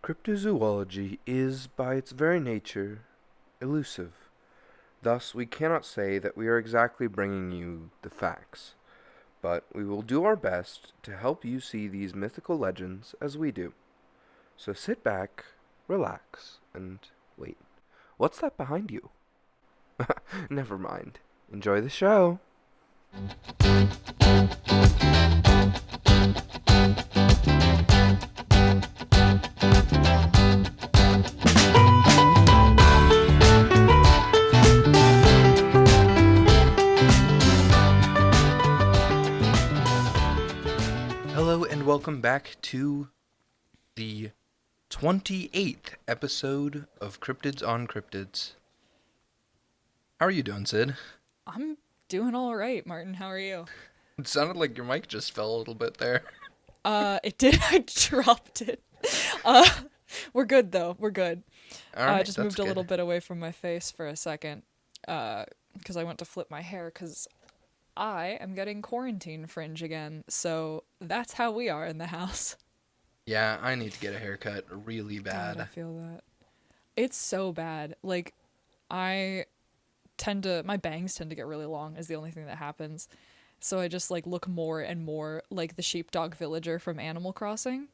Cryptozoology is, by its very nature, elusive. Thus, we cannot say that we are exactly bringing you the facts, but we will do our best to help you see these mythical legends as we do. So sit back, relax, and wait. What's that behind you? Never mind. Enjoy the show. Hello and welcome back to the 28th episode of Cryptids on Cryptids. How are you doing, Sid? I'm doing all right, Martin. How are you? It sounded like your mic just fell a little bit there. It did. I dropped it. We're good though. We're good. All right, I just moved good. a little bit away from my face for a second, because I went to flip my hair because I am getting quarantine fringe again. So that's how we are in the house. Yeah, I need to get a haircut really bad. God, I feel that. It's so bad. Like, my bangs tend to get really long is the only thing that happens. So I just like look more and more like the sheepdog villager from Animal Crossing.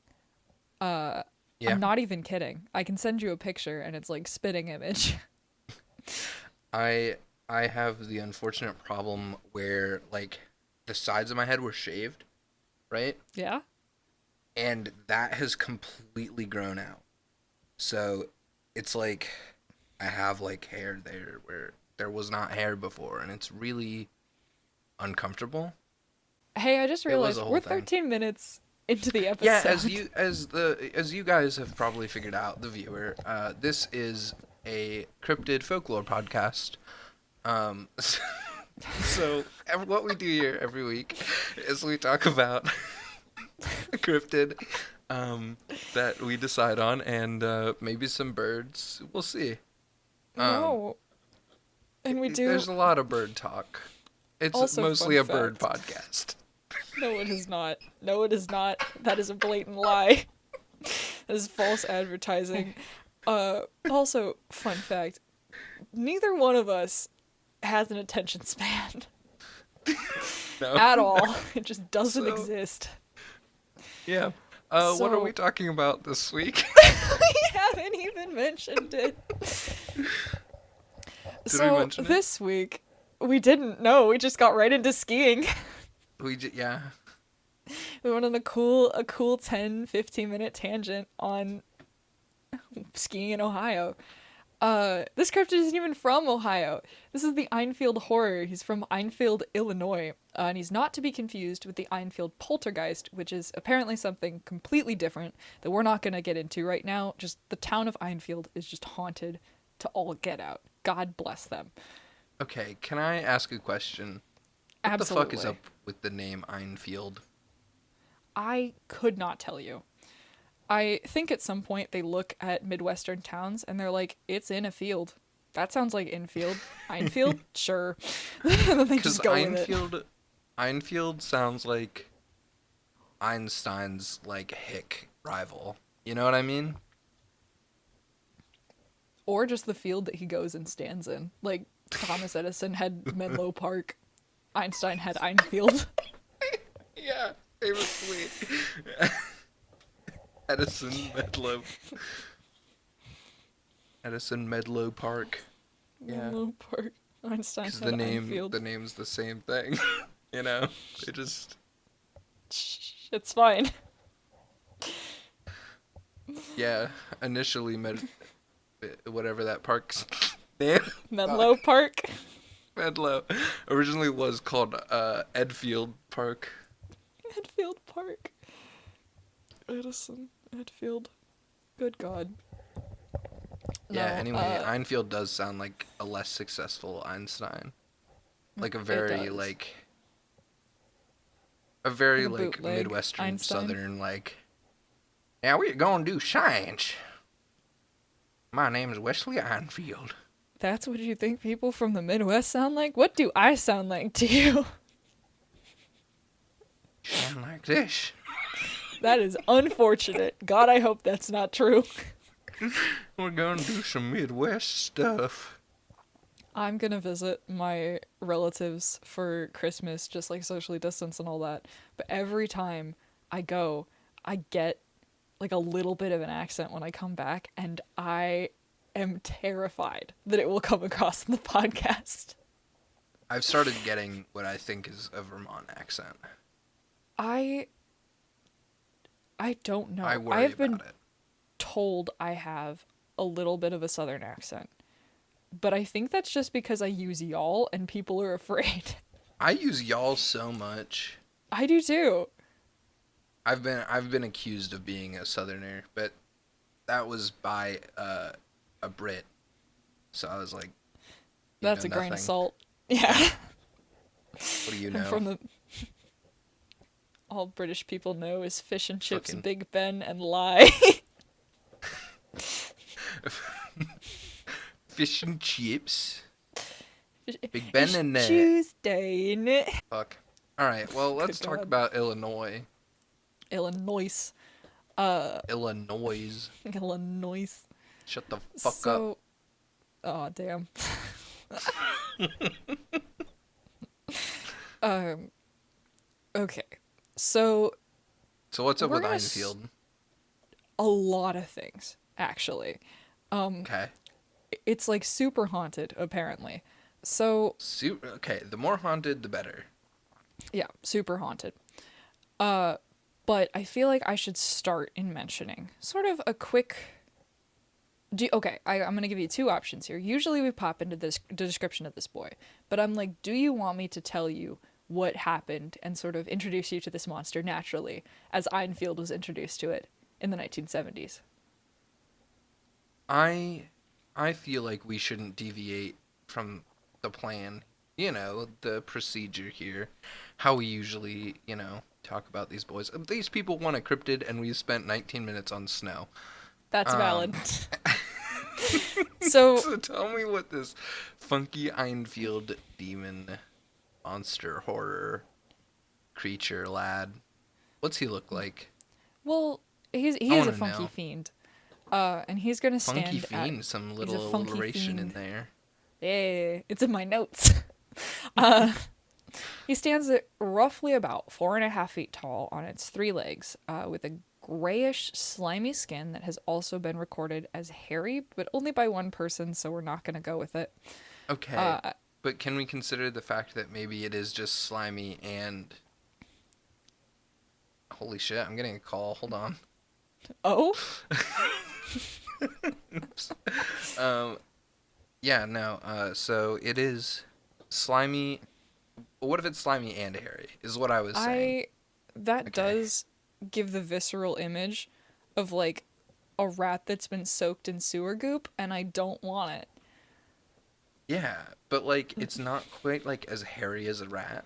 Yeah. I'm not even kidding. I can send you a picture and it's like spitting image. I have the unfortunate problem where like the sides of my head were shaved, right? Yeah? And that has completely grown out. So it's like I have like hair there where there was not hair before, and it's really uncomfortable. Hey, I just realized a whole we're thing. 13 minutes into the episode. Yeah, as you guys have probably figured out, the viewer, this is a cryptid folklore podcast. So what we do here every week is we talk about a cryptid that we decide on, and maybe some birds. We'll see. No. And we do. There's a lot of bird talk. It's Also, mostly a fun bird fact. podcast. No, it is not. No, it is not. That is a blatant lie. That is false advertising. Also, fun fact. Neither one of us has an attention span. No. At all. It just doesn't So- exist. Yeah. What are So- we talking about this week? We haven't even mentioned it. Did we mention it? This week, we didn't know. We just got right into skiing. Yeah. We went on a cool 10, 15-minute tangent on skiing in Ohio. This cryptid isn't even from Ohio. This is the Enfield Horror. He's from Enfield, Illinois. And he's not to be confused with the Enfield Poltergeist, which is apparently something completely different that we're not going to get into right now. Just the town of Enfield is just haunted to all get out. God bless them. Okay, can I ask a question? What Absolutely. the fuck is up with the name Einfield? I could not tell you. I think at some point they look at Midwestern towns and they're like, it's in a field. That sounds like infield. Einfield? Sure. And then they Because just go with it. Einfield sounds like Einstein's like hick rival. You know what I mean? Or just the field that he goes and stands in. Like, Thomas Edison had Menlo Park. Einstein had Einfield. Yeah, famously. Edison Medlow Park. Yeah. Menlo Park. Einstein Because had Einfield. the name's the same thing. You know? They just... Shh, it's fine. Yeah, initially whatever that park's name. Menlo Park. Medlow. Originally was called Edfield Park. Enfield Park. Edison. Edfield. Good God. Yeah, No, anyway, Einfield does sound like a less successful Einstein. Like a very, does. like... A very, Like a like, bootleg Midwestern, Einstein? Southern, like... Yeah, we're gonna do science. My name is Wesley Einfield. That's what you think people from the Midwest sound like? What do I sound like to you? Sound like this. That is unfortunate. God, I hope that's not true. We're gonna do some Midwest stuff. I'm gonna visit my relatives for Christmas, just like socially distanced and all that. But every time I go, I get like a little bit of an accent when I come back, and I am terrified that it will come across in the podcast. I've started getting what I think is a Vermont accent. I don't know. I I worry have been about it. told I have a little bit of a southern accent. But I think that's just because I use y'all and people are afraid. I use y'all so much. I do too. I've been accused of being a southerner, but that was by a Brit. So I was like, That's a grain of nothing. salt. Yeah. What do you I'm know? from the all British people know is fish and chips, Fucking- Big Ben, and lie. Fish and chips. Big Ben It's and Tuesday, ain't it? fuck. All right, well, let's Good talk God. about Illinois. Illinois. Illinois. Illinois. Shut the fuck up. So, oh damn. Okay. So So what's up we're with gonna Einfield? a lot of things actually. Okay. It's like super haunted apparently. So Okay, the more haunted, the better. yeah, super haunted. But I feel like I should start in mentioning sort of a quick. Okay, I'm gonna give you two options here. Usually we pop into the description of this boy, but I'm like, do you want me to tell you what happened and sort of introduce you to this monster naturally, as Einfield was introduced to it in the 1970s? I feel like we shouldn't deviate from the plan. The procedure here. How we usually, talk about these boys. These people want a cryptid, and we spent 19 minutes on snow. That's valid. So So tell me what this funky Einfield demon monster horror creature lad. What's he look like? well, he's a wanna funky know. fiend. And he's gonna stand Funky at fiend, some little funky alliteration in fiend. there. Hey, it's in my notes. He stands at roughly about 4.5 feet tall on its three legs, with a grayish, slimy skin that has also been recorded as hairy, but only by one person, so we're not going to go with it. Okay, but can we consider the fact that maybe it is just slimy and... Holy shit, I'm getting a call. Hold on. Oh? Yeah, no, so it is slimy... What if it's slimy and hairy, is what I was saying. That Okay. does give the visceral image of, like, a rat that's been soaked in sewer goop, and I don't want it. Yeah, but, like, it's not quite, like, as hairy as a rat.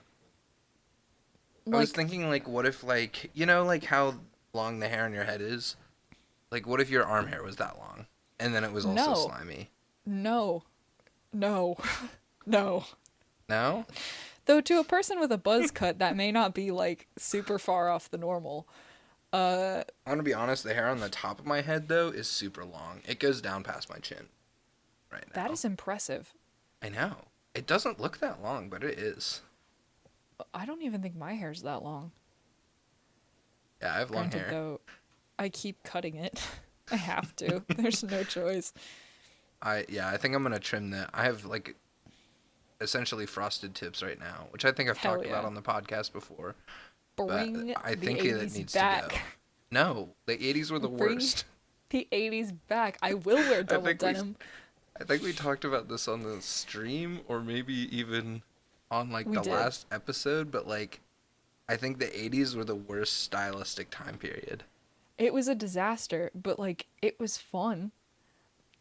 I Like, was thinking, like, what if, like, like, how long the hair on your head is? Like, what if your arm hair was that long? And then it was also No. slimy. no. No. No. No? Though to a person with a buzz cut, that may not be, like, super far off the normal. I'm gonna be honest, the hair on the top of my head, though, is super long. It goes down past my chin right now. That is impressive. I know. It doesn't look that long, but it is. I don't even think my hair's that long. Yeah, I have long Granted, hair. though, I keep cutting it. I have to. There's no choice. I think I'm gonna trim that. I have, like, essentially frosted tips right now, which I think I've Hell talked about yeah. on the podcast before. Bring I the think 80s it needs back. to go. No, the 80s were the Bring worst. the 80s back. I will wear double think we- denim. I think we talked about this on the stream, or maybe even on, like, We the did. last episode, but, like, I think the 80s were the worst stylistic time period. It was a disaster, but, like, it was fun.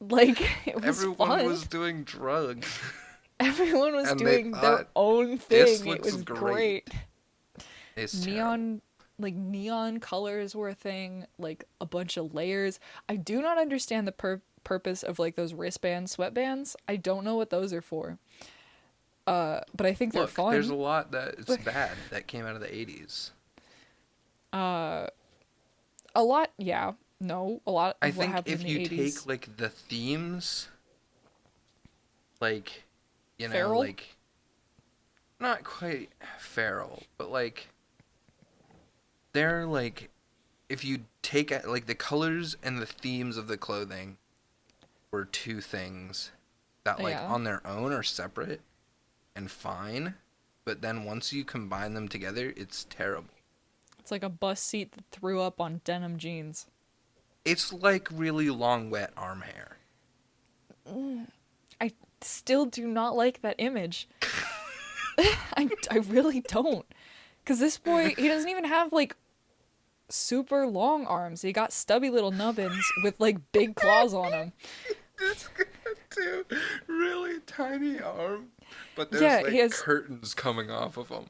Like, it was Everyone fun. was doing drugs. Everyone was and they doing their thought, own "This thing. It looks was great." great. It's Neon colors were a thing, like a bunch of layers. I do not understand the purpose of, like, those wristband sweatbands. I don't know what those are for. But I think they're Look, fun. there's a lot that it's bad that came out of the 80s. A lot, yeah. No, a lot I of what think happened if in the you 80s. take like the themes, like, Feral? like not quite feral, but like they're like if you take like the colors and the themes of the clothing were two things that like Yeah. on their own are separate and fine, but then once you combine them together, it's terrible. It's like a bus seat that threw up on denim jeans. It's like really long wet arm hair. I still do not like that image. I really don't. Because this boy, he doesn't even have, like, super long arms. He got stubby little nubbins with, like, big claws on them. It's good too. Really tiny arm, but there's Yeah, he like has... curtains coming off of them.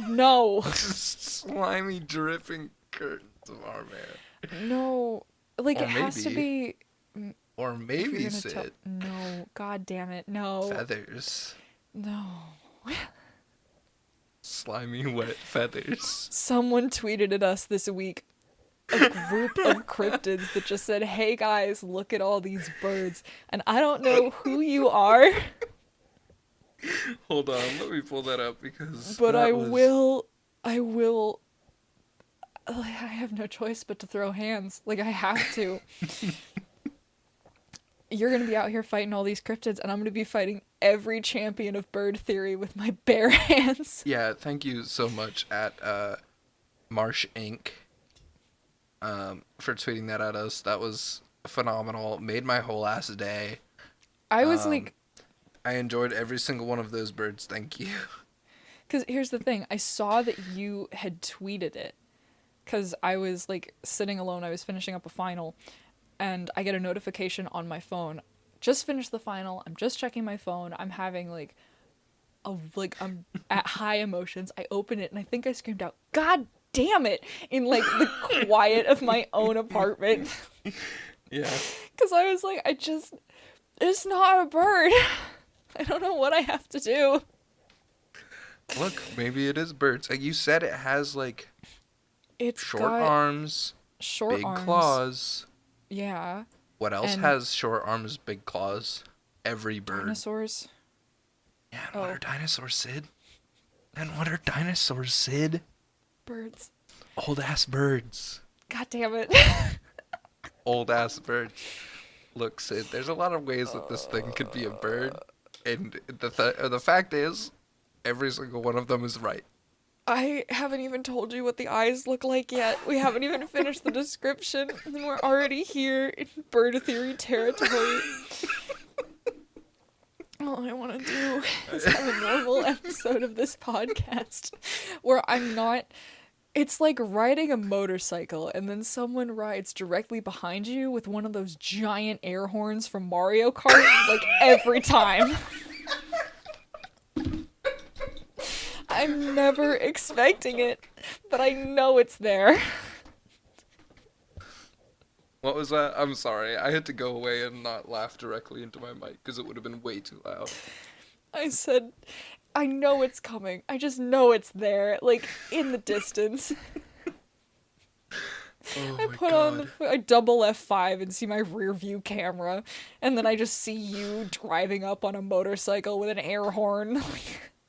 No. Slimy, dripping curtains of arm hair. No. Like, Or it has to maybe, be... or If maybe you're gonna tell... Sid. No. God damn it. No. Feathers. No. Slimy, wet feathers. Someone tweeted at us this week a group of cryptids that just said, "Hey guys, look at all these birds." And I don't know who you are, Hold on, let me pull that up because but that was... I will I have no choice but to throw hands. Like, I have to. You're going to be out here fighting all these cryptids, and I'm going to be fighting every champion of bird theory with my bare hands. Yeah, thank you so much at Marsh Inc. For tweeting that at us. That was phenomenal. Made my whole ass day. I was like... I enjoyed every single one of those birds. Thank you. Because here's the thing. I saw that you had tweeted it. Because I was, like, sitting alone. I was finishing up a final. And I get a notification on my phone. Just finished the final. I'm just checking my phone. I'm having, like, I'm at high emotions. I open it and I think I screamed out, "God damn it!" in, like, the quiet of my own apartment. Yeah. Because I was like, it's not a bird. I don't know what I have to do. Look, maybe it is birds. Like you said, it has, like, It's short got arms, short big arms. claws. Yeah. What else And has short arms, big claws? Every bird. dinosaurs. Yeah, and what are dinosaurs, Sid? And what are dinosaurs, Sid? Birds. Old ass birds. God damn it. Old ass birds. Look, Sid, there's a lot of ways that this thing could be a bird, and the fact is, every single one of them is right. I haven't even told you what the eyes look like yet. We haven't even finished the description, and we're already here in bird theory territory. All I want to do is have a normal episode of this podcast where I'm not... It's like riding a motorcycle and then someone rides directly behind you with one of those giant air horns from Mario Kart, like, every time. I'm never expecting it, but I know it's there. What was that? I'm sorry. I had to go away and not laugh directly into my mic because it would have been way too loud. I said, I know it's coming. I just know it's there, like, in the distance. Oh I my put God. on I double F5 and see my rear view camera, and then I just see you driving up on a motorcycle with an air horn.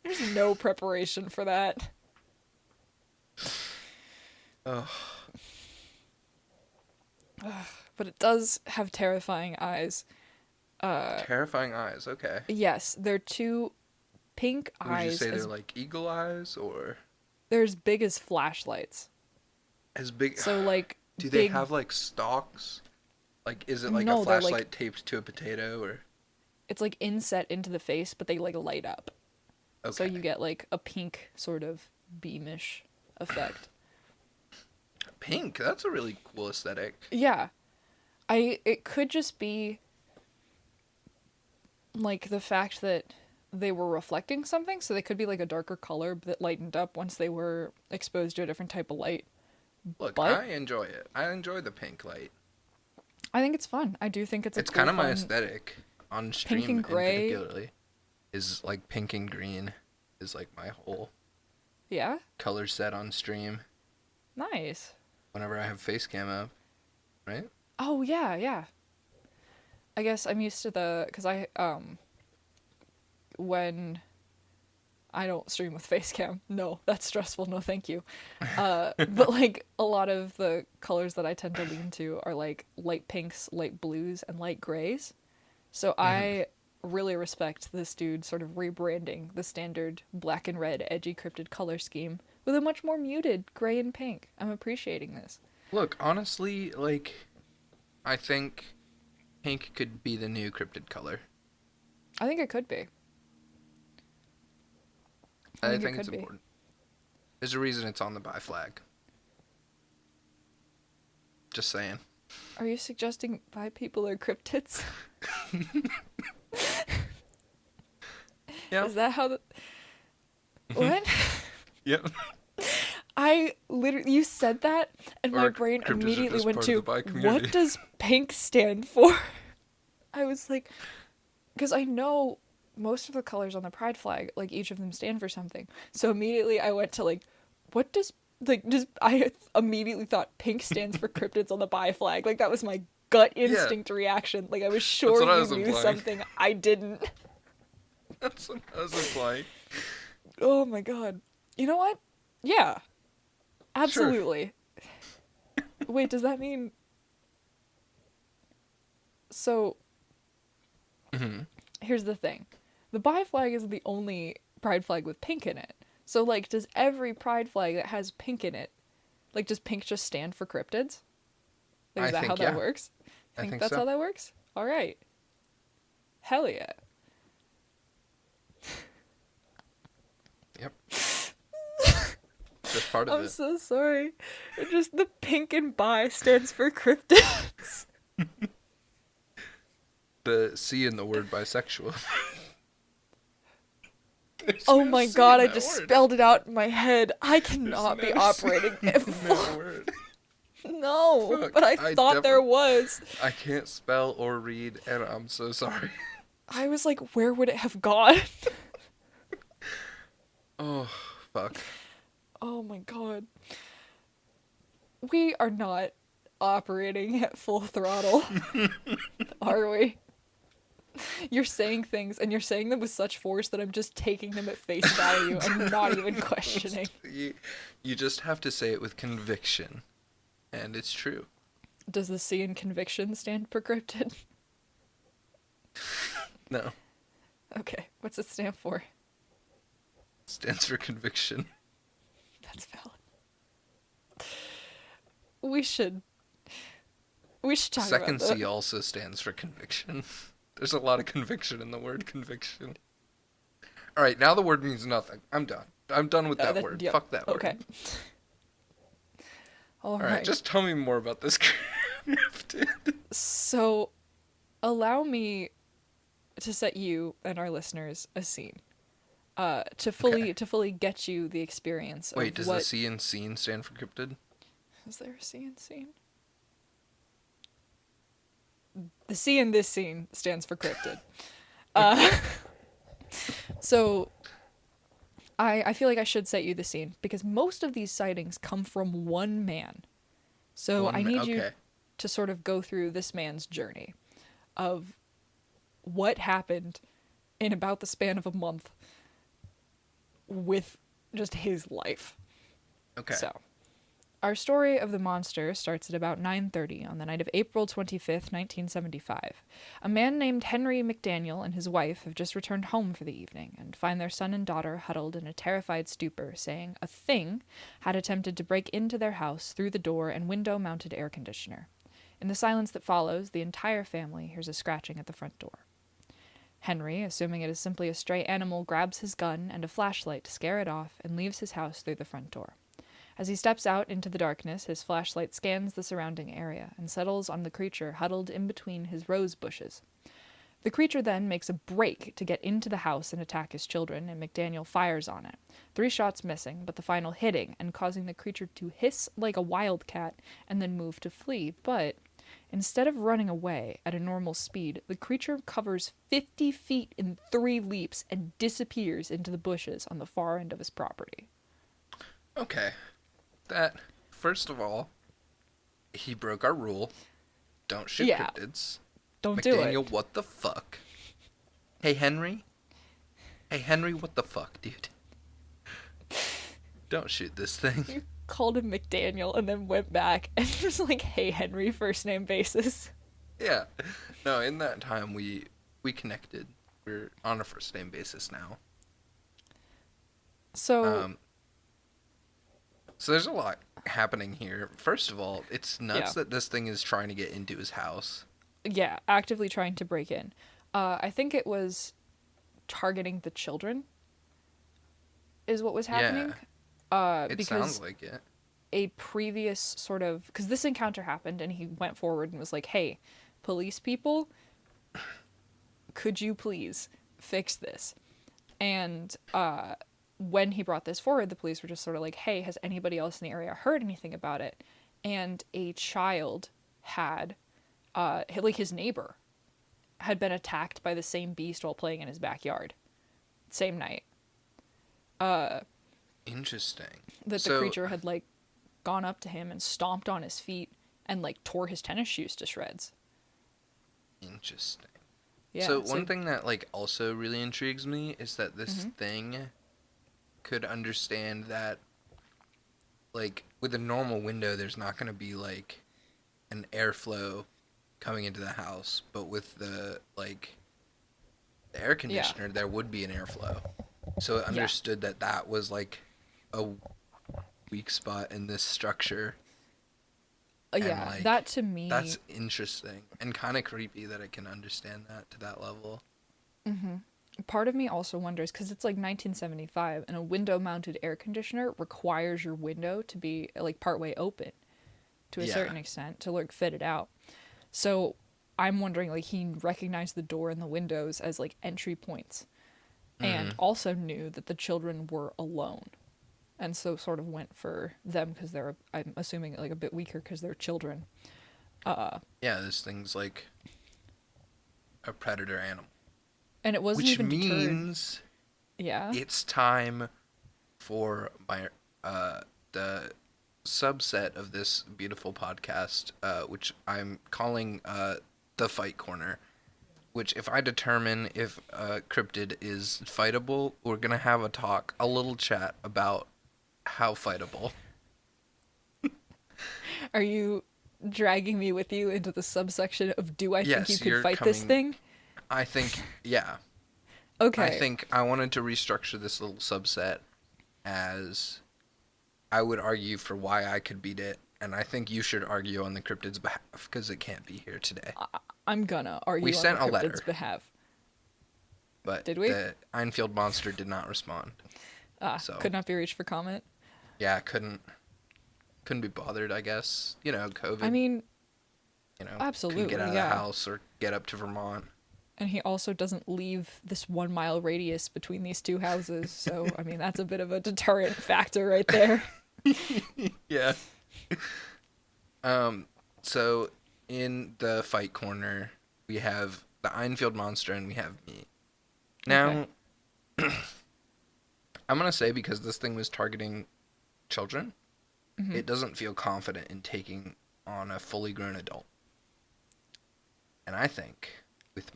There's no preparation for that. Oh. But it does have terrifying eyes. Terrifying eyes, okay. Yes, they're two pink Would you eyes. say they're like eagle eyes or They're as big as flashlights. as big? So, like, do they big... have like stalks? Like, is it like No, a they're, flashlight like... taped to a potato or? It's like inset into the face, but they, like, light up. Okay. So you get, like, a pink sort of beamish effect. Pink. That's a really cool aesthetic. Yeah. It could just be, like, the fact that they were reflecting something, so they could be, like, a darker color that lightened up once they were exposed to a different type of light. Look, But I enjoy it. I enjoy the pink light. I think it's fun. I do think it's a It's cool, kind of my fun... aesthetic on stream Pink and gray. particularly. Is like pink and green is like my whole Yeah? color set on stream. Nice. whenever I have face cam up, right? Oh yeah, yeah. I guess I'm used to because when I don't stream with Facecam. No, that's stressful. No, thank you. But like a lot of the colors that I tend to lean to are like light pinks, light blues, and light grays. So Hmm. I really respect this dude sort of rebranding the standard black and red edgy cryptid color scheme with a much more muted gray and pink. I'm appreciating this. Look, honestly, like, I think pink could be the new cryptid color. I think it could be. I I think it think it's could be. important. There's a reason it's on the buy flag. Just saying. Are you suggesting bi people are cryptids? Yeah. Is that how the... What? Yep. I literally, you said that, and my Or brain cryptids are immediately just went part of to, the bi community. what does pink stand for? I was like, because I know most of the colors on the pride flag, like each of them stand for something. So immediately I went to like, what does, like, just, I immediately thought pink stands for cryptids on the bi flag. Like, that was my gut Yeah, instinct reaction. Like, I was that's sure what I you was knew implying. something I didn't. That's what I was implying. Oh my god. You know what? Yeah, Sure. absolutely. Wait, does that mean... So, Hmm. here's the thing. The bi flag is the only pride flag with pink in it. So, like, does every pride flag that has pink in it, like, does pink just stand for cryptids? Like, I is that how think, that yeah. works? I Think think that's so. how that works? Alright. Hell yeah. Yep. Just part of I'm it. so sorry. Just the pink and bi stands for cryptids. The C in the word bisexual. There's Oh no my C god, in I that just word. spelled it out in my head. I There's cannot be no C operating at in that full. word. No, but Fuck. I thought there was. I can't spell or read, and I'm so sorry. I was like, where would it have gone? Oh, fuck. Oh my god. We are not operating at full throttle, are we? You're saying things, and you're saying them with such force that I'm just taking them at face value and not even questioning. You just have to say it with conviction, and it's true. Does the C in conviction stand for cryptid? No, Okay, what's it stand for? stands for conviction. That's valid. We should... We should talk Second about that. C also stands for conviction. There's a lot of conviction in the word conviction. All right, now the word means nothing. I'm done. I'm done with that word. Yep. Fuck that Okay. word. All All right, right. just tell me more about this cryptid. So, allow me to set you and our listeners a scene. To fully get you the experience Wait, of does what... the C in scene stand for cryptid? Is there a C in scene? The C in this scene stands for cryptid. So, I feel like I should set you the scene because most of these sightings come from one man. So I need you Okay. to sort of go through this man's journey of what happened in about the span of a month with just his life. Okay. So, our story of the monster starts at about 9:30 on the night of April 25th, 1975. A man named Henry McDaniel and his wife have just returned home for the evening and find their son and daughter huddled in a terrified stupor, saying a thing had attempted to break into their house through the door and window-mounted air conditioner. In the silence that follows, the entire family hears a scratching at the front door. Henry, assuming it is simply a stray animal, grabs his gun and a flashlight to scare it off and leaves his house through the front door. As he steps out into the darkness, his flashlight scans the surrounding area and settles on the creature huddled in between his rose bushes. The creature then makes a break to get into the house and attack his children, and McDaniel fires on it. 3 shots missing, but the final hitting and causing the creature to hiss like a wildcat and then move to flee. But instead of running away at a normal speed, the creature covers 50 feet in 3 leaps and disappears into the bushes on the far end of his property. Okay. That, first of all, he broke our rule. Don't shoot Yeah, cryptids. don't do it. McDaniel, what the fuck? Hey, Henry? Hey, Henry, what the fuck, dude? Don't shoot this thing. You called him McDaniel and then went back and was like, "Hey, Henry," first name basis. Yeah. No, in that time, we connected. We're on a first name basis now. So So there's a lot happening here. First of all, it's nuts yeah, that this thing is trying to get into his house. yeah, actively trying to break in. I think it was targeting the children is what was happening. Yeah, it sounds Because like it. a previous sort of, because this encounter happened and he went forward and was like, "Hey, police people, could you please fix this?" And when he brought this forward, the police were just sort of like, "Hey, has anybody else in the area heard anything about it?" And a child had, like his neighbor, had been attacked by the same beast while playing in his backyard, same night. Interesting. That the So, creature had like gone up to him and stomped on his feet and like tore his tennis shoes to shreds. interesting. Yeah. So one thing that like also really intrigues me is that this thing could understand that like with a normal window there's not going to be like an airflow coming into the house, but with the air conditioner there would be an airflow. So it understood that that was like a weak spot in this structure. Yeah, Like, that to me. that's interesting and kind of creepy that it can understand that to that level. Part of me also wonders, because it's like 1975 and a window mounted air conditioner requires your window to be like partway open to a certain extent to like fit it out. So I'm wondering, like, he recognized the door and the windows as like entry points and also knew that the children were alone. And so sort of went for them because they're, I'm assuming, like a bit weaker because they're children. Yeah, this thing's like a predator animal. And it wasn't Which even deterred. means Yeah. it's time for my the subset of this beautiful podcast, which I'm calling the Fight Corner. Which, if I determine if cryptid is fightable, we're gonna have a little chat about how fightable. Are you dragging me with you into the subsection of do I think you Yes, could you're fight this coming. thing? I think, yeah. Okay. I think I wanted to restructure this little subset as I would argue for why I could beat it, and I think you should argue on the cryptid's behalf because it can't be here today. I'm gonna argue We on sent the a cryptid's letter. behalf. But Did we? the Einfield monster did not respond. So Could not be reached for comment. yeah, couldn't be bothered. I guess COVID. I mean, couldn't get absolutely, out of yeah. the house or get up to Vermont. And he also doesn't leave this 1 mile radius between these two houses, so I mean that's a bit of a deterrent factor right there. Yeah. So in the fight corner, we have the Einfield monster and we have me. Now, I'm gonna say because this thing was targeting children, it doesn't feel confident in taking on a fully grown adult. And I think with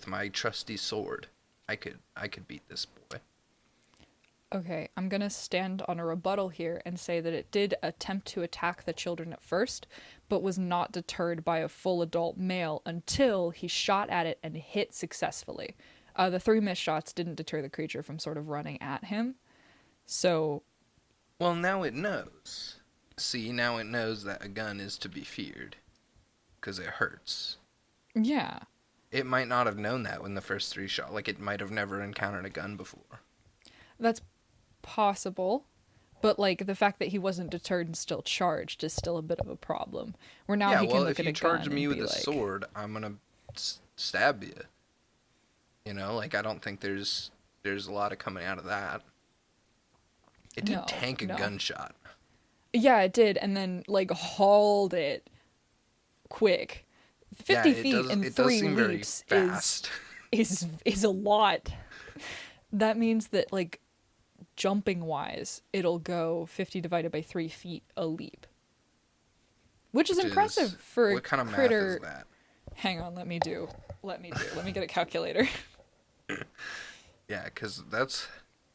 my trusty sword, I could beat this boy. Okay, I'm gonna stand on a rebuttal here and say that it did attempt to attack the children at first, but was not deterred by a full adult male until he shot at it and hit successfully. The 3 missed shots didn't deter the creature from sort of running at him. So, Well, now it knows. See, now it knows that a gun is to be feared. Because it hurts. yeah. It might not have known that when the first 3 shot. Like, it might have never encountered a gun before. That's possible. But, like, the fact that he wasn't deterred and still charged is still a bit of a problem. Where now Yeah, he can well, look if at you a charge gun me and with be a like, sword, I'm gonna stab you. Like, I don't think there's a lot of coming out of that. It did No, tank a no. gunshot. yeah, it did, and then, like, hauled it quick. 50 Yeah, feet in it does 3 seem very leaps fast. is a lot. That means that, like, jumping wise, it'll go 50 divided by 3 feet a leap. which is Which impressive is, for a what kind of math is critter. that? Hang on, let me get a calculator. Yeah, because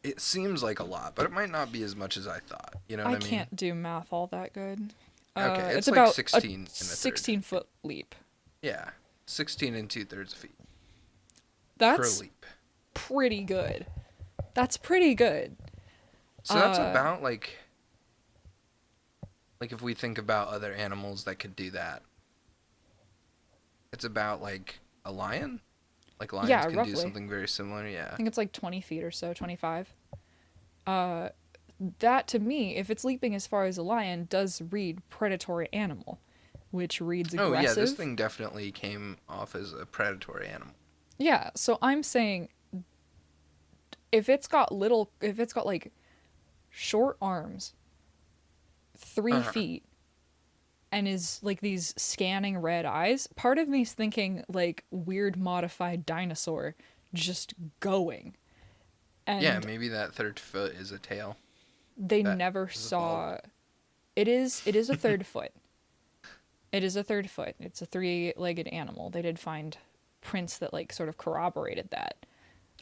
it seems like a lot, but it might not be as much as I thought. You know what I I mean? can't do math all that good. Okay, It's it's like about a 16 and a third. 16-foot leap. Yeah, 16 and 2/3 feet per That's leap. pretty good. That's pretty good. So that's about like if we think about other animals that could do that, it's about like a lion. Like lions Yeah, can do roughly. something very similar. I Yeah. think it's like 20 feet or so, 25. Uh, that to me, if it's leaping as far as a lion, does read predatory animal, which reads Oh yeah, this aggressive. thing definitely came off as a predatory animal. Yeah, so I'm saying if it's got like short arms, 3 Uh-huh. feet, and is like these scanning red eyes, part of me's thinking like weird modified dinosaur just going. Yeah, And maybe that third foot is a tail they that never is a bulb. saw it is a third foot. It is a third foot. It's a three-legged animal. They did find prints that like sort of corroborated that,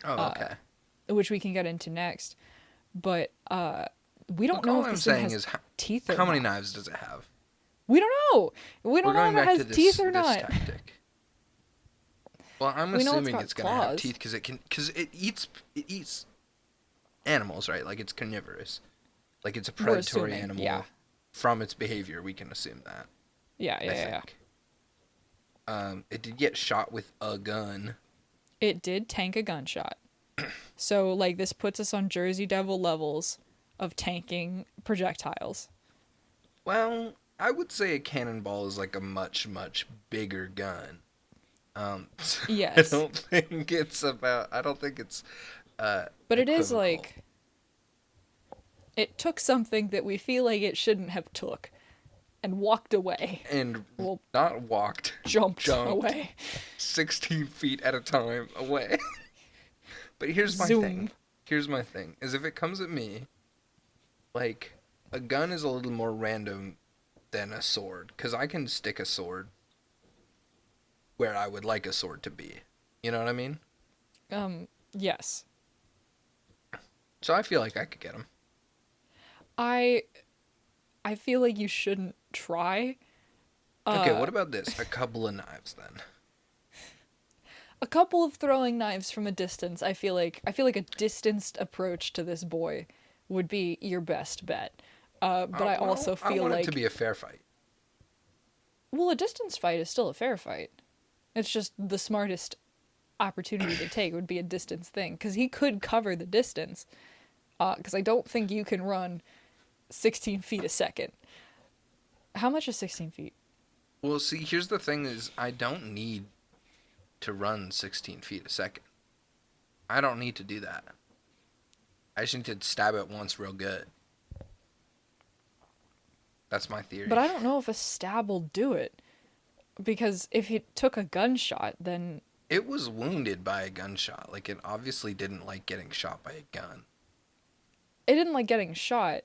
Oh, okay. which we can get into next. But we don't Look, know all if I'm this thing saying has is teeth or how many not. knives does it have? We don't know. We We're don't know going if it back to has teeth or this not. tactic. Well, I'm We know it's assuming got it's gonna have claws. teeth because it eats animals, right? Like it's carnivorous. Like it's a We're predatory assuming, animal. yeah. From its behavior, we can assume that. Yeah, yeah, I yeah. think. It did get shot with a gun. It did tank a gunshot. So, like, this puts us on Jersey Devil levels of tanking projectiles. Well, I would say a cannonball is like a much, much bigger gun. So I Yes. don't think it's about. I don't think it's But it is equivocal. like it took something that we feel like it shouldn't have took and walked away. And Well, not walked, jumped jumped away. 16 feet at a time away. But here's my thing. Zoom. Here's my thing. Is if it comes at me, like, a gun is a little more random than a sword. Because I can stick a sword where I would like a sword to be. You know what I mean? Yes. So I feel like I could get him. I I feel like you shouldn't try. Okay, what about this? A couple of knives then. A couple of throwing knives from a distance. I feel like a distanced approach to this boy would be your best bet. But I Well, also I feel want it to like be a fair fight. well, a distance fight is still a fair fight. It's just the smartest opportunity to take would be a distance thing because he could cover the distance. Because I don't think you can run 16 feet a second. How much is 16 feet? Well, see, here's the thing is I don't need to run 16 feet a second. I don't need to do that. I just need to stab it once real good. That's my theory. But I don't know if a stab will do it. Because if he took a gunshot, then It was wounded by a gunshot. Like, it obviously didn't like getting shot by a gun. it didn't like getting shot,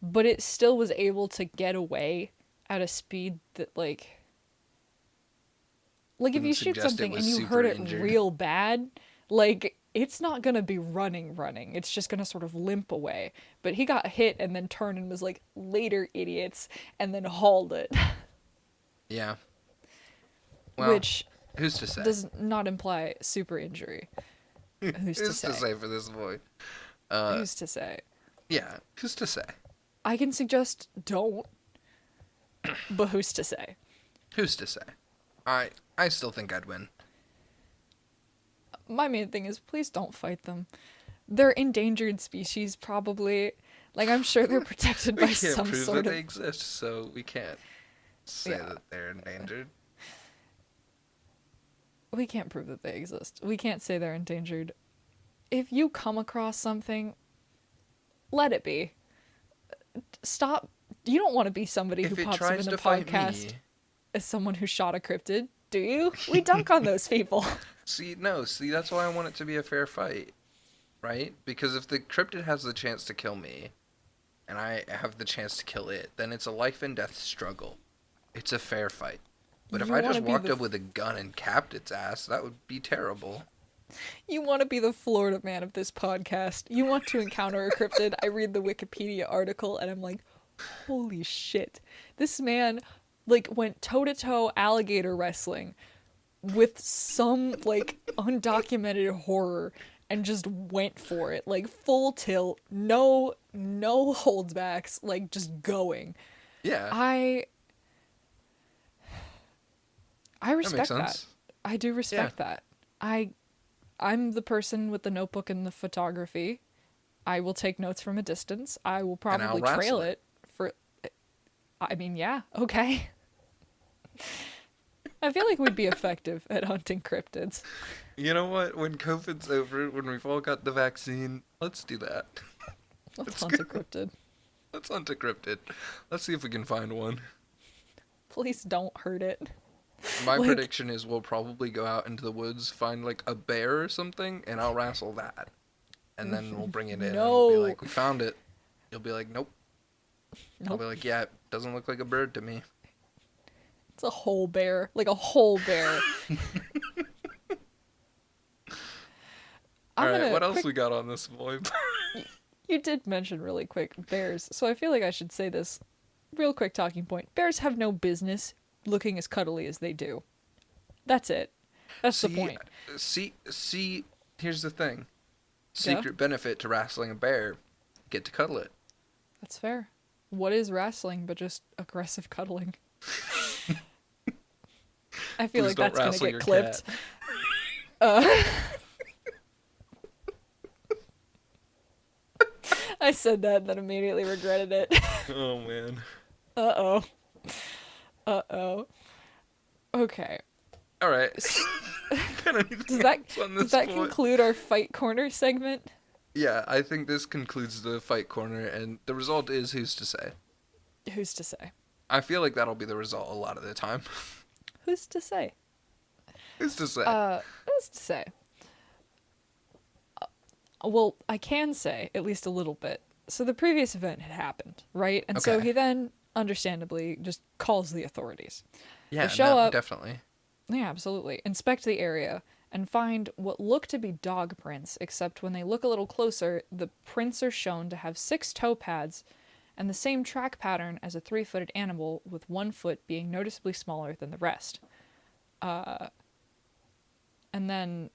but it still was able to get away at a speed that like if Wouldn't you shoot suggest it something and was you super hurt it injured. real bad, like it's not gonna be running. It's just gonna sort of limp away. But he got hit and then turned and was like, later, idiots, and then hauled it. Yeah. Well, Which who's to say? does not imply super injury. Who's to Who's to say? say for this boy? Who's to say? Yeah, who's to say? I can suggest don't, but who's to say? Who's to say? I still think I'd win. My main thing is please don't fight them. They're endangered species, probably. Like, I'm sure they're protected We by can't some prove sort that of. they exist, so we can't say Yeah. that they're endangered. We can't prove that they exist. We can't say they're endangered. If you come across something, let it be. Stop. You don't want to be somebody who If it pops up tries in the to fight podcast me, as someone who shot a cryptid, do you? We dunk on those people. see, that's why I want it to be a fair fight, right? Because if the cryptid has the chance to kill me, and I have the chance to kill it, then it's a life and death struggle. It's a fair fight. But if You I want just to be walked the up with a gun and capped its ass, that would be terrible. you want to be the Florida man of this podcast. You want to encounter a cryptid. I read the Wikipedia article and I'm like, holy shit. This man like went toe to toe alligator wrestling with some like undocumented horror and just went for it. Like full tilt, no holdbacks, like just going. Yeah, I that makes respect that. sense. I do Yeah. respect that. I'm the person with the notebook and the photography. I will take notes from a distance. I will And I'll probably wrestle trail it. it for I mean, yeah, okay. I feel like we'd be effective at hunting cryptids. You know what? When COVID's over, when we've all got the vaccine, let's do that. Let's Let's hunt a go. cryptid. Let's hunt a cryptid. Let's see if we can find one. Please don't hurt it. My Like, prediction is we'll probably go out into the woods, find like a bear or something, and I'll wrestle that. And then we'll bring it in and we'll be no. like, we found it. You'll be like, nope. I'll Nope. be like, yeah, it doesn't look like a bird to me. It's a whole bear. Like a whole bear. Alright, what else quick, we got on this boy? you did mention really quick bears, so I feel like I should say this real quick talking point. Bears have no business looking as cuddly as they do. That's it. That's the point. See, here's the thing. Yeah? Secret benefit to wrestling a bear, get to cuddle it. That's fair. What is wrestling but just aggressive cuddling? I feel Please like don't that's gonna wrestle get your clipped. cat. I said that and then immediately regretted it. Oh man. Uh-oh. Uh-oh. Okay. Alright. Does that conclude our fight corner segment? Yeah, I think this concludes the fight corner, and the result is who's to say. Who's to say? I feel like that'll be the result a lot of the time. Who's to say? Who's to say? Who's to say? Well, I can say, at least a little bit. So the previous event had happened, right? And so Okay. he then, understandably, just calls the authorities. Yeah, They show up. definitely. Yeah, absolutely. Inspect the area and find what look to be dog prints, except when they look a little closer, the prints are shown to have 6 toe pads and the same track pattern as a 3-footed animal, with one foot being noticeably smaller than the rest. And then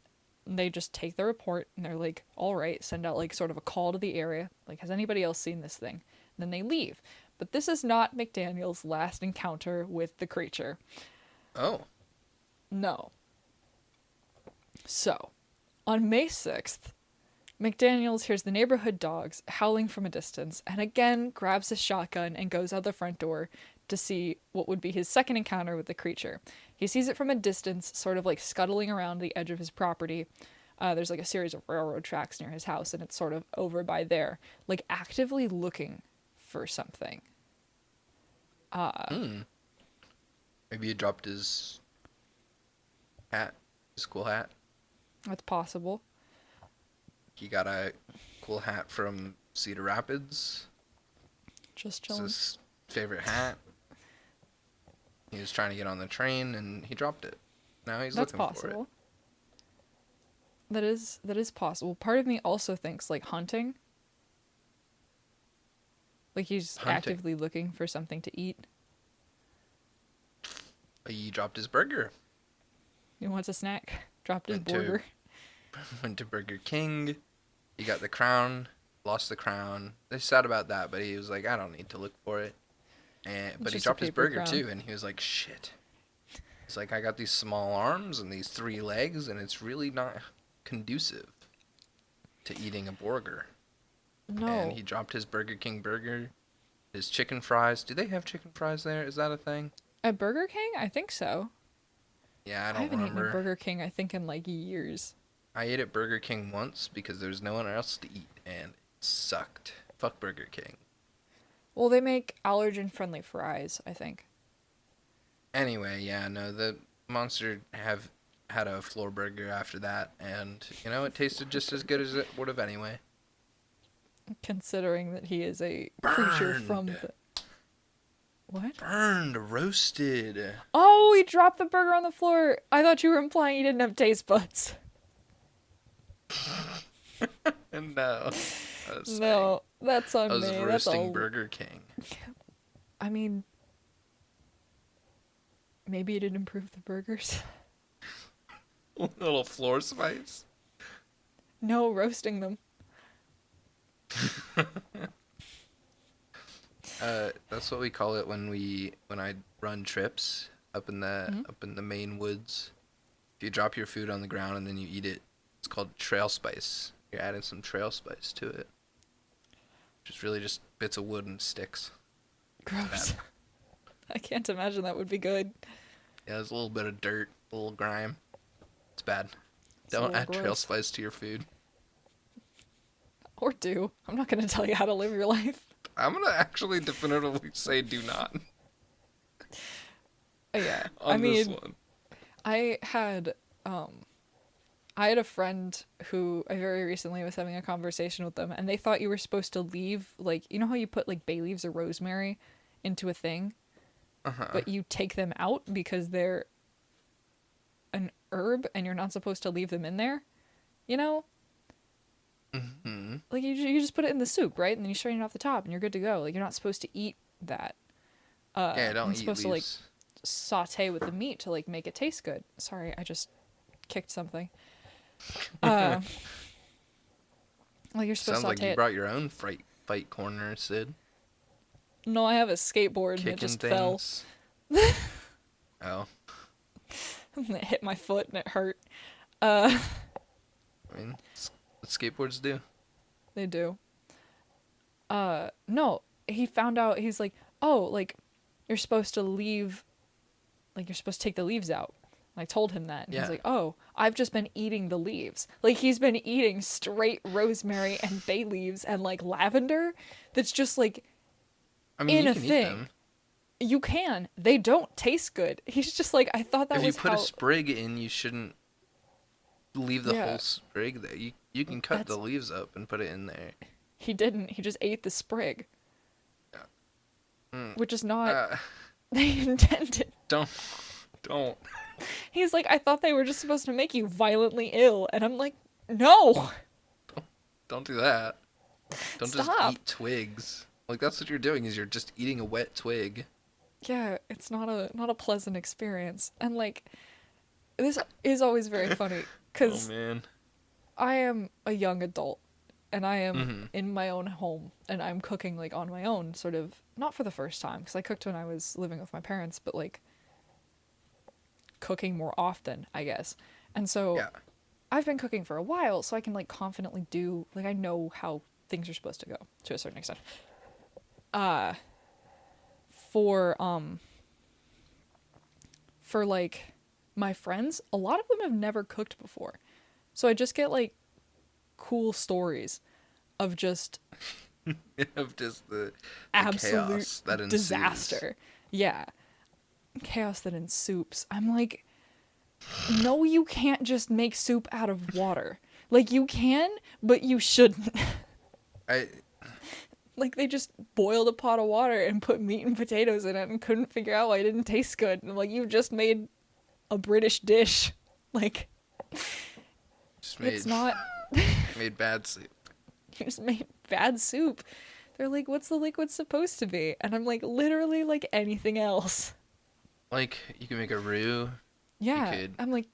they just take the report and they're like, all right, send out like sort of a call to the area. Like, has anybody else seen this thing? And then they leave. But this is not McDaniel's last encounter with the creature. Oh. No. So, on May 6th, McDaniels hears the neighborhood dogs howling from a distance and again grabs his shotgun and goes out the front door to see what would be his second encounter with the creature. He sees it from a distance, sort of like scuttling around the edge of his property. There's like a series of railroad tracks near his house, and it's sort of over by there, like actively looking for something. Maybe he dropped his hat, his cool hat. That's possible. He got a cool hat from Cedar Rapids. Just It's chilling. his favorite hat. He was trying to get on the train and he dropped it. Now he's That's looking for it. possible. That is possible. Part of me also thinks like hunting. Like he's Hunting. actively looking for something to eat. He dropped his burger. He wants a snack. Dropped his Went to- burger. Went to Burger King. He got the crown. Lost the crown. They sad about that, but he was like, I don't need to look for it. But he just a dropped his paper burger crown. too, and he was like, shit. He's like, I got these small arms and these 3 legs, and it's really not conducive to eating a burger. No. And he dropped his Burger King burger, his chicken fries. Do they have chicken fries there? Is that a thing? At Burger King? I think so. Yeah, I I don't haven't remember. eaten at Burger King, I think, in like years. I ate at Burger King once because there was no one else to eat, and it sucked. Fuck Burger King. Well, they make allergen-friendly fries, I think. Anyway, yeah, no, the Monster have had a floor burger after that, and, you know, it tasted just as good as it would have anyway. Considering that he is a creature from Burned. the... What? Burned, roasted. Oh, he dropped the burger on the floor. I thought you were implying he didn't have taste buds. No. I was saying, No, that's I on was me. That's roasting all. Burger King. I mean, maybe it did improve the burgers. A little floor spice. No, roasting them. That's what we call it when I run trips up in the Maine woods. If you drop your food on the ground and then you eat it, it's called trail spice. You're adding some trail spice to it. Just really just bits of wood and sticks. Gross. I can't imagine that would be good. Yeah, there's a little bit of dirt, a little grime. It's bad. It's a Don't little add trail gross. spice to your food. Or do. I'm not going to tell you how to live your life. I'm gonna actually definitively say do not Yeah. on I this mean, one. I had a friend who I very recently was having a conversation with them, and they thought you were supposed to leave, like, you know how you put like bay leaves or rosemary into a thing, Uh-huh. but you take them out because they're an herb and you're not supposed to leave them in there, you know? Mm-hmm. Like you just put it in the soup, right? And then you strain it off the top and you're good to go. Like you're not supposed to eat that. Yeah, You're don't eat supposed leaves. to like saute with the meat to like make it taste good. Sorry, I just kicked something. Like you're supposed Sounds to like saute you it. brought your own fight corner, Sid. No, I have a skateboard and it Kicking just things. Oh, fell. And it hit my foot and it hurt. I mean, that's what skateboards do. They do. No, he found out, he's like, oh, like, you're supposed to leave, like, you're supposed to take the leaves out. And I told him that. And Yeah. he's like, oh, I've just been eating the leaves. Like, he's been eating straight rosemary and bay leaves and, like, lavender that's just, like, I mean, in you a can eat thing. them. You can. They don't taste good. He's just like, I thought that If you was put how... a sprig in, you shouldn't leave the Yeah. whole sprig there. You can cut the leaves up and put it in there. He didn't. He just ate the sprig. Mm. Which is not... they intended. Don't. He's like, I thought they were just supposed to make you violently ill. And I'm like, no. Don't do that. Don't Stop. just eat twigs. Like, that's what you're doing, is you're just eating a wet twig. Yeah, it's not a pleasant experience. And like, this is always very funny Oh, because man. I am a young adult and I am Mhm. in my own home and I'm cooking like on my own, sort of, not for the first time because I cooked when I was living with my parents, but like cooking more often, I guess. And so Yeah. I've been cooking for a while, so I can like confidently do, like, I know how things are supposed to go to a certain extent. For like my friends, a lot of them have never cooked before. So I just get like cool stories of just Of just the absolute chaos that ensues. disaster. Yeah. Chaos that ensues. I'm like, no, you can't just make soup out of water. Like, you can, but you shouldn't. Like, they just boiled a pot of water and put meat and potatoes in it and couldn't figure out why it didn't taste good. And I'm like, you just made a British dish. Like, Just made, it's not... made bad soup. You just made bad soup. They're like, what's the liquid supposed to be? And I'm like, literally like anything else. Like, you can make a roux. Yeah. could. I'm like,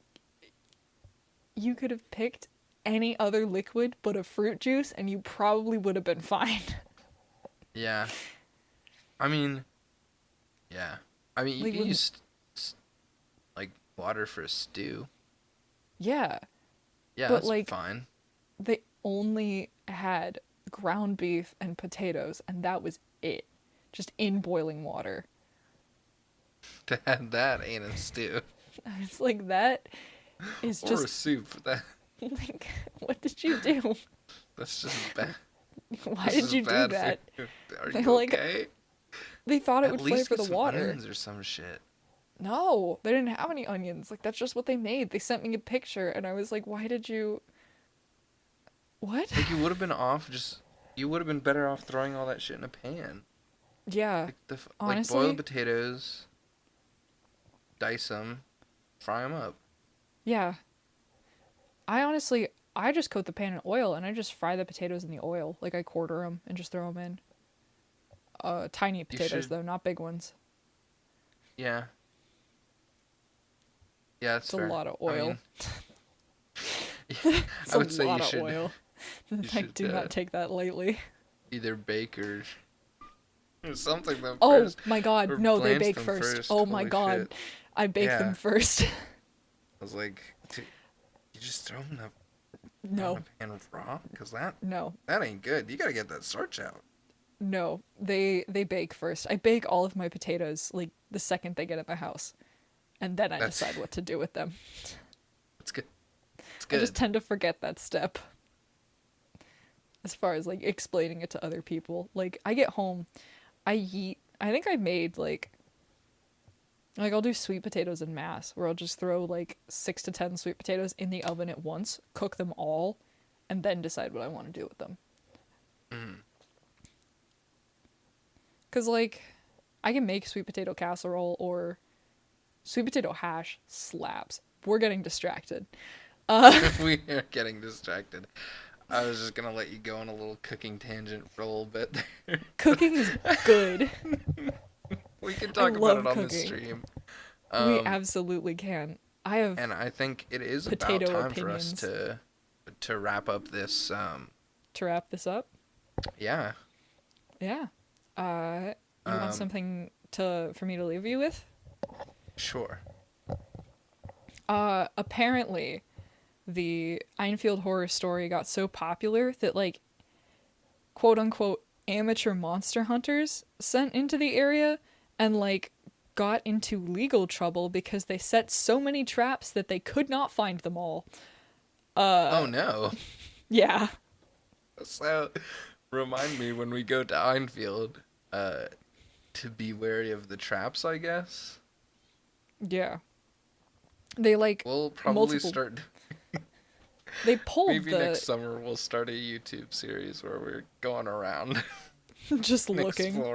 you could have picked any other liquid but a fruit juice and you probably would have been fine. Yeah. I mean, yeah. I mean, you Like, can use, like, water for a stew. Yeah. Yeah, But, that's like, fine. They only had ground beef and potatoes and that was it. Just in boiling water. To add that ain't a stew. It's like, that is Or a just... soup. Like, what did you do? That's just bad. Why This did is you do bad that? food. Are They're you like- okay? They thought it At would least flavor get the some water. onions or some shit. No, they didn't have any onions. Like, that's just what they made. They sent me a picture, and I was like, why did you... What? Like, you would have been better off throwing all that shit in a pan. Yeah, Like boil the honestly, potatoes, dice them, fry them up. yeah. I just coat the pan in oil and I just fry the potatoes in the oil. Like I quarter them and just throw them in. Tiny You potatoes should, though, not big ones. yeah, yeah, that's It's a fair. lot of I oil. mean, It's I a would say lot of oil. you I should do not take that lightly. either bake or something them Oh first, my god, or no, they blanch bake them first. first. Oh my Holy shit! god, I bake them Yeah, first. I was like, you just throw them down the No, pan raw, cause that no, that ain't good. You gotta get that starch out. no. They bake first. I bake all of my potatoes like the second they get in the house, and then I That's decide what to do with them. that's good. It's I just good. tend to forget that step as far as like explaining it to other people. Like I get home, I eat. I think I made like I'll do sweet potatoes in mass, where I'll just throw like 6 to 10 sweet potatoes in the oven at once, cook them all, and then decide what I want to do with them. Mm. Cause like I can make sweet potato casserole or sweet potato hash slaps. We're getting distracted. We are getting distracted. I was just gonna let you go on a little cooking tangent for a little bit there. Cooking is good. We can I talk about it love on the cooking. stream. We Um, absolutely can. I have and I think it is about potato time for us opinions. to wrap up this. To wrap this up, Yeah. yeah. You want Um, something to for me to leave you with? sure. Apparently, the Einfield Horror story got so popular that like quote unquote amateur monster hunters sent into the area and like got into legal trouble because they set so many traps that they could not find them all. Oh no. Yeah. So, remind me when we go to Einfield, uh, to be wary of the traps. I guess Yeah. They like we'll probably multiple start. they pulled Maybe next the summer we'll start a YouTube series where we're going around just and looking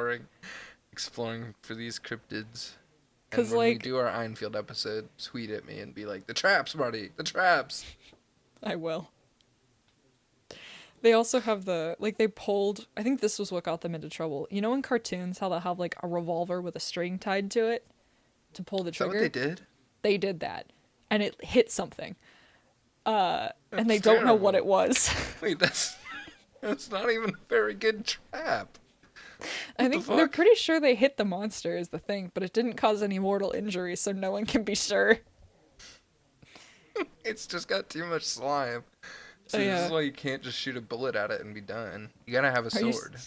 exploring for these cryptids. And cuz when we like do our Einfield episode, tweet at me and be like, "The traps, Marty, the traps." I will. They also have the like they pulled I think this was what got them into trouble. You know in cartoons how they'll have like a revolver with a string tied to it to pull the Is that what they trigger? did? They did that. And it hit something. And they That's don't know what terrible. it was. Wait, that's not even a very good trap. I What the think they're fuck? pretty sure they hit the monster is the thing, but it didn't cause any mortal injury, so no one can be sure. It's just got too much slime. Oh So this is yeah. why you can't just shoot a bullet at it and be done. You gotta have a Are you sword.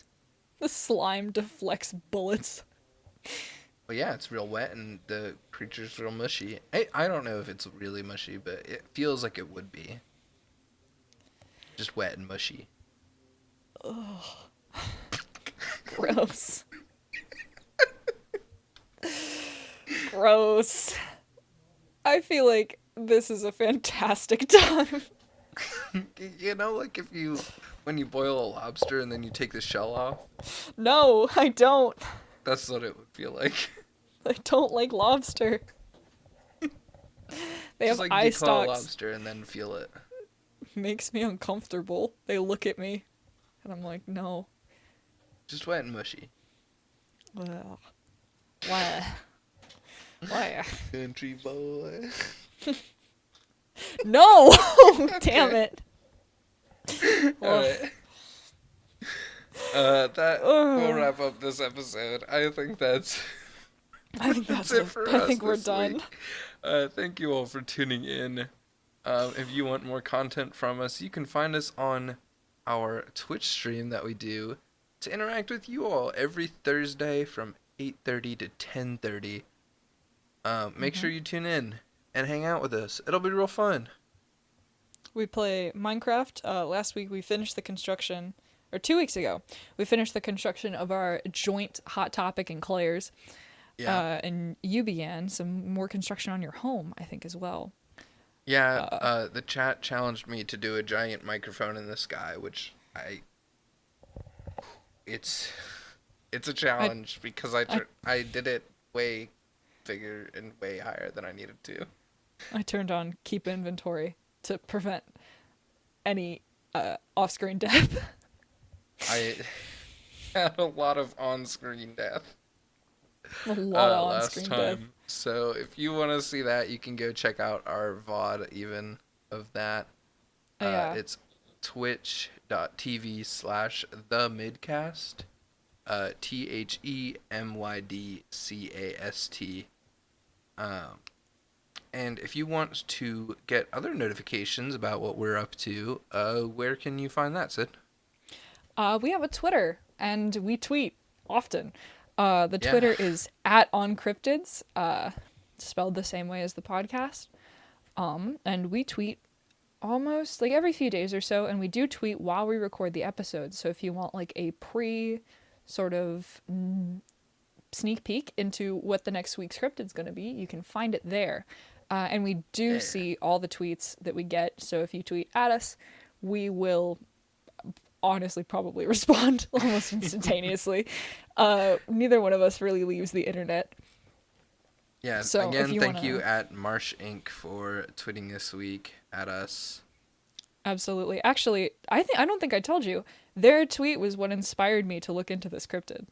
the slime deflects bullets? But yeah, it's real wet and the creature's real mushy. I don't know if it's really mushy, but it feels like it would be. Just wet and mushy. Gross. Gross. I feel like this is a fantastic time. You know, like if you, when you boil a lobster and then you take the shell off, No, I don't. that's what it would feel like. I don't like lobster. They Just have like eye declaw a stalks. lobster and then feel it. Makes me uncomfortable. They look at me, and I'm like, no. Just wet and mushy. Ugh. Why? Why? Country boy. No! Damn Okay. it. Ugh. Alright. That will Ugh. wrap up this episode. I think that's I think that's that's it it. for I us think we're this done. week. Thank you all for tuning in. If you want more content from us, you can find us on our Twitch stream that we do to interact with you all every Thursday from 8:30 to 10:30. Make Mm-hmm. sure you tune in and hang out with us. It'll be real fun. We play Minecraft. Last week we finished the construction, or 2 weeks ago, we finished the construction of our joint Hot Topic and Claire's. Yeah. And you began some more construction on your home, I think, as well. Yeah, the chat challenged me to do a giant microphone in the sky, which it's It's a I challenge because I I did it way bigger and way higher than I needed to. I turned on keep inventory to prevent any off-screen death. I had a lot of on-screen death A lot of last on-screen death. time. So if you want to see that, you can go check out our VOD even of that. Yeah. It's twitch.tv/the midcast. TheMydcast. And if you want to get other notifications about what we're up to, where can you find that, Sid? We have a Twitter and we tweet often. The Yeah. Twitter is at OnCryptids, spelled the same way as the podcast. And we tweet almost like every few days or so, and we do tweet while we record the episodes. So if you want like a pre sort of sneak peek into what the next week's cryptid's going to be, you can find it there. And we do Yeah. see all the tweets that we get. So if you tweet at us, we will honestly probably respond almost instantaneously. Neither one of us really leaves the internet. Yeah. So if Again, you thank want you to... at Marsh Inc. for tweeting this week at us. Absolutely. Actually, I don't think I told you. Their tweet was what inspired me to look into this cryptid.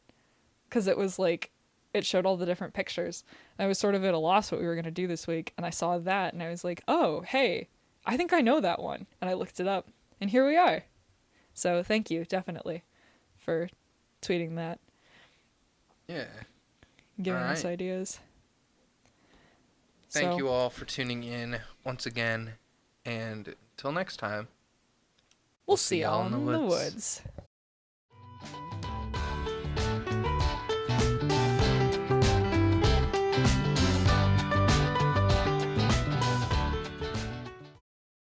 Because it was like, it showed all the different pictures. I was sort of at a loss what we were going to do this week, and I saw that, and I was like, oh, hey, I think I know that one. And I looked it up, and here we are. So thank you, definitely, for tweeting that, Yeah. giving All us right. ideas. Thank So, you all for tuning in once again. And until next time, we'll see y'all y'all in the in the woods. woods.